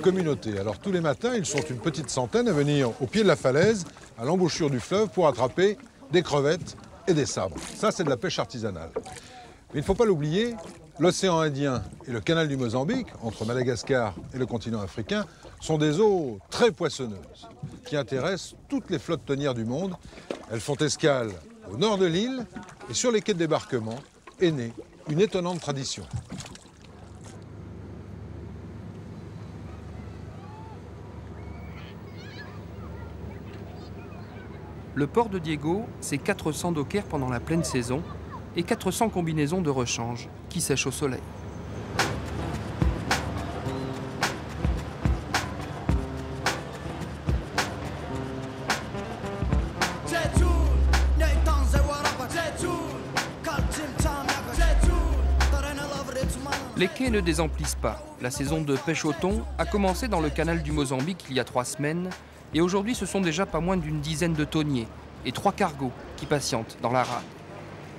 communauté. Alors tous les matins, ils sont une petite centaine à venir au pied de la falaise, à l'embouchure du fleuve, pour attraper des crevettes et des sabres. Ça, c'est de la pêche artisanale. Mais il ne faut pas l'oublier, l'océan Indien et le canal du Mozambique, entre Madagascar et le continent africain, sont des eaux très poissonneuses qui intéressent toutes les flottes tonnières du monde. Elles font escale au nord de l'île et sur les quais de débarquement est née une étonnante tradition. Le port de Diego, c'est 400 dockers pendant la pleine saison et 400 combinaisons de rechange qui sèchent au soleil. Les quais ne désemplissent pas. La saison de pêche au thon a commencé dans le canal du Mozambique il y a 3 semaines et aujourd'hui ce sont déjà pas moins d'une dizaine de tonniers et 3 cargos qui patientent dans la rade.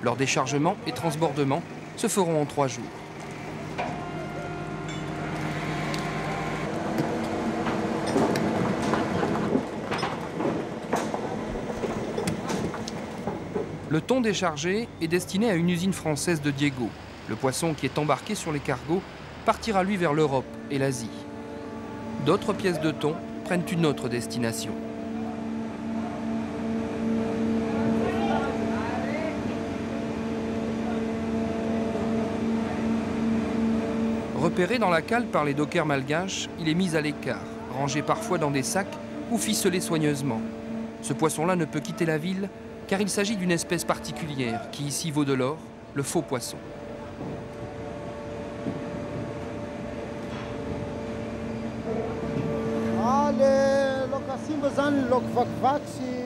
Leur déchargement et transbordement se feront en 3 jours. Le thon déchargé est destiné à une usine française de Diego. Le poisson qui est embarqué sur les cargos partira lui vers l'Europe et l'Asie. D'autres pièces de thon prennent une autre destination. Repéré dans la cale par les dockers malgaches, il est mis à l'écart, rangé parfois dans des sacs ou ficelé soigneusement. Ce poisson-là ne peut quitter la ville car il s'agit d'une espèce particulière qui ici vaut de l'or, le faux poisson.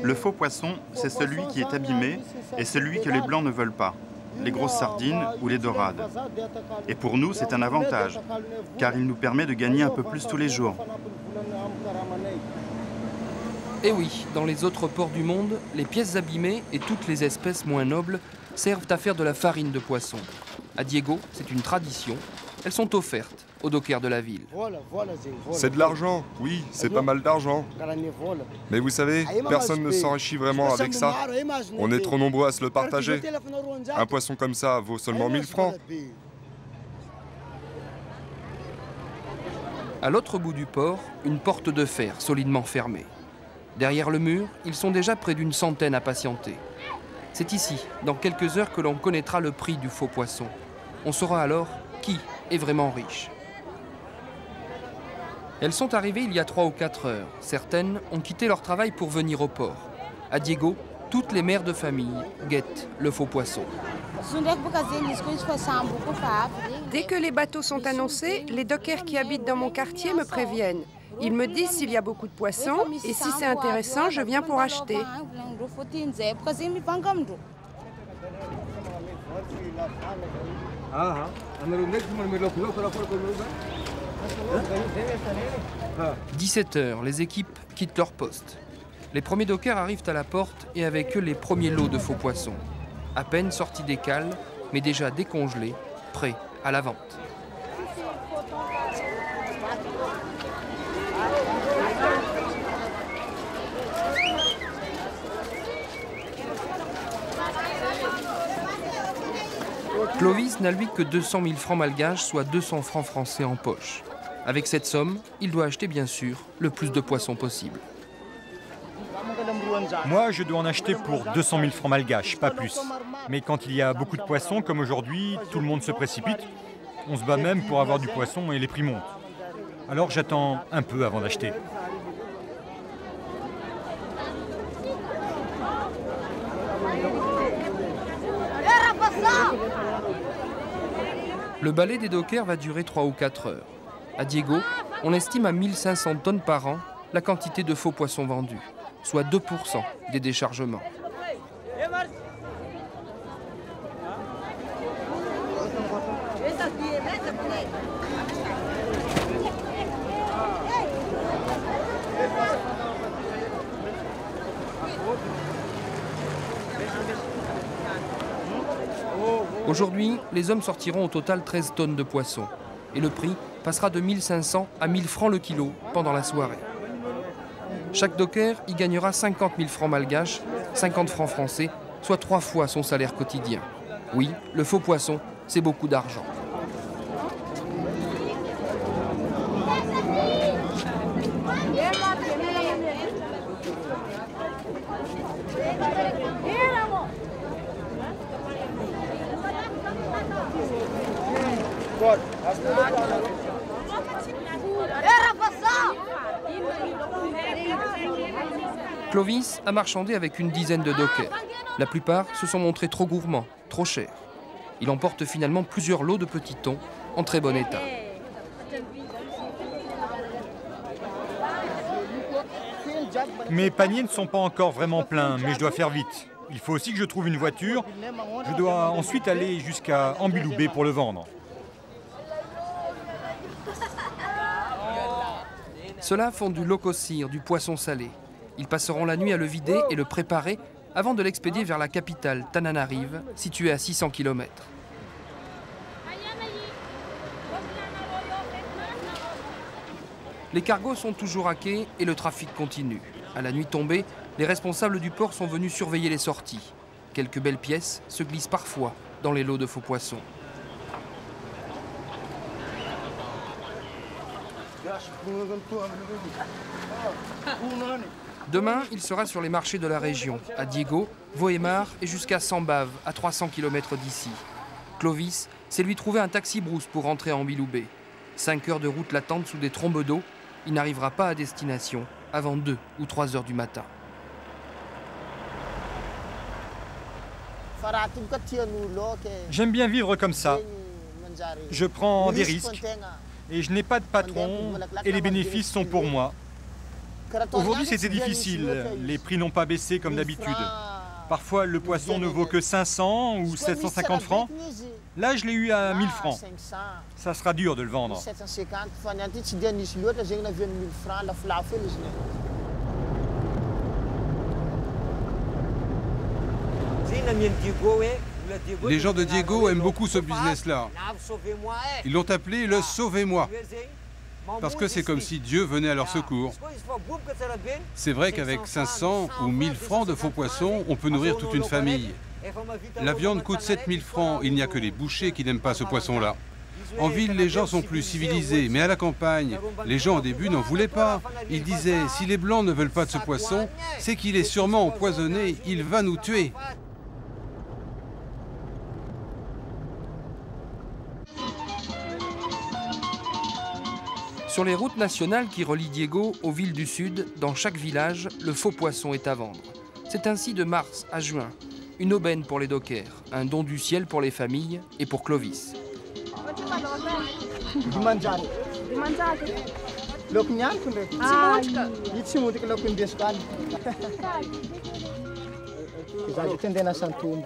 Le faux poisson, c'est celui qui est abîmé et celui que les Blancs ne veulent pas, les grosses sardines ou les dorades. Et pour nous, c'est un avantage, car il nous permet de gagner un peu plus tous les jours. Et oui, dans les autres ports du monde, les pièces abîmées et toutes les espèces moins nobles servent à faire de la farine de poisson. À Diego, c'est une tradition. Elles sont offertes aux dockers de la ville. C'est de l'argent, oui, c'est pas mal d'argent. Mais vous savez, personne ne s'enrichit vraiment avec ça. On est trop nombreux à se le partager. Un poisson comme ça vaut seulement 1000 francs. À l'autre bout du port, une porte de fer solidement fermée. Derrière le mur, ils sont déjà près d'une centaine à patienter. C'est ici, dans quelques heures, que l'on connaîtra le prix du faux poisson. On saura alors qui est vraiment riche. Elles sont arrivées il y a 3 ou 4 heures. Certaines ont quitté leur travail pour venir au port. À Diego, toutes les mères de famille guettent le faux poisson. Dès que les bateaux sont annoncés, les dockers qui habitent dans mon quartier me préviennent. Ils me disent s'il y a beaucoup de poissons et si c'est intéressant, je viens pour acheter. À 17 h, les équipes quittent leur poste. Les premiers dockers arrivent à la porte et avec eux les premiers lots de faux poissons. À peine sortis des cales, mais déjà décongelés, prêts à la vente. Clovis n'a lui que 200 000 francs malgaches, soit 200 francs français en poche. Avec cette somme, il doit acheter bien sûr le plus de poissons possible. Moi, je dois en acheter pour 200 000 francs malgaches, pas plus. Mais quand il y a beaucoup de poissons, comme aujourd'hui, tout le monde se précipite. On se bat même pour avoir du poisson et les prix montent. Alors j'attends un peu avant d'acheter. Le balai des dockers va durer 3 ou 4 heures. À Diego, on estime à 1500 tonnes par an la quantité de faux poissons vendus, soit 2% des déchargements. Aujourd'hui, les hommes sortiront au total 13 tonnes de poissons. Et le prix passera de 1500 à 1000 francs le kilo pendant la soirée. Chaque docker y gagnera 50 000 francs malgaches, 50 francs français, soit 3 fois son salaire quotidien. Oui, le faux poisson, c'est beaucoup d'argent. Clovis a marchandé avec une dizaine de dockers. La plupart se sont montrés trop gourmands, trop chers. Il emporte finalement plusieurs lots de petits thons en très bon état. Mes paniers ne sont pas encore vraiment pleins, mais je dois faire vite. Il faut aussi que je trouve une voiture. Je dois ensuite aller jusqu'à Ambiloubé pour le vendre. Ceux-là font du lokosir, du poisson salé. Ils passeront la nuit à le vider et le préparer avant de l'expédier vers la capitale, Tananarive, située à 600 km. Les cargos sont toujours à quai et le trafic continue. À la nuit tombée, les responsables du port sont venus surveiller les sorties. Quelques belles pièces se glissent parfois dans les lots de faux poissons. Demain, il sera sur les marchés de la région, à Diego, Voémar et jusqu'à Sambave, à 300 km d'ici. Clovis s'est lui trouvé un taxi-brousse pour rentrer à Ambiloubé. 5 heures de route l'attendent sous des trombes d'eau. Il n'arrivera pas à destination avant 2 ou 3 heures du matin. J'aime bien vivre comme ça. Je prends des risques et je n'ai pas de patron et les bénéfices sont pour moi. Aujourd'hui, c'était difficile. Les prix n'ont pas baissé comme d'habitude. Parfois, le poisson ne vaut que 500 ou 750 francs. Là, je l'ai eu à 1000 francs. Ça sera dur de le vendre. Les gens de Diego aiment beaucoup ce business-là. Ils l'ont appelé le « Sauvez-moi ». Parce que c'est comme si Dieu venait à leur secours. C'est vrai qu'avec 500 ou 1000 francs de faux poissons, on peut nourrir toute une famille. La viande coûte 7000 francs, il n'y a que les bouchers qui n'aiment pas ce poisson-là. En ville, les gens sont plus civilisés, mais à la campagne, les gens au début n'en voulaient pas. Ils disaient, si les Blancs ne veulent pas de ce poisson, c'est qu'il est sûrement empoisonné, il va nous tuer. Sur les routes nationales qui relient Diego aux villes du sud, dans chaque village, le faux poisson est à vendre. C'est ainsi de mars à juin. Une aubaine pour les dockers, un don du ciel pour les familles et pour Clovis.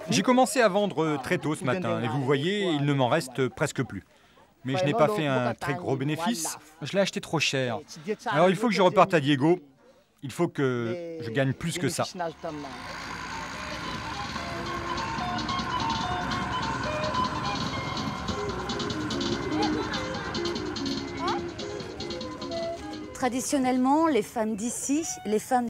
J'ai commencé à vendre très tôt ce matin et vous voyez, il ne m'en reste presque plus. Mais je n'ai pas fait un très gros bénéfice. Je l'ai acheté trop cher. Alors il faut que je reparte à Diego. Il faut que je gagne plus que ça. Traditionnellement, les femmes d'ici, les femmes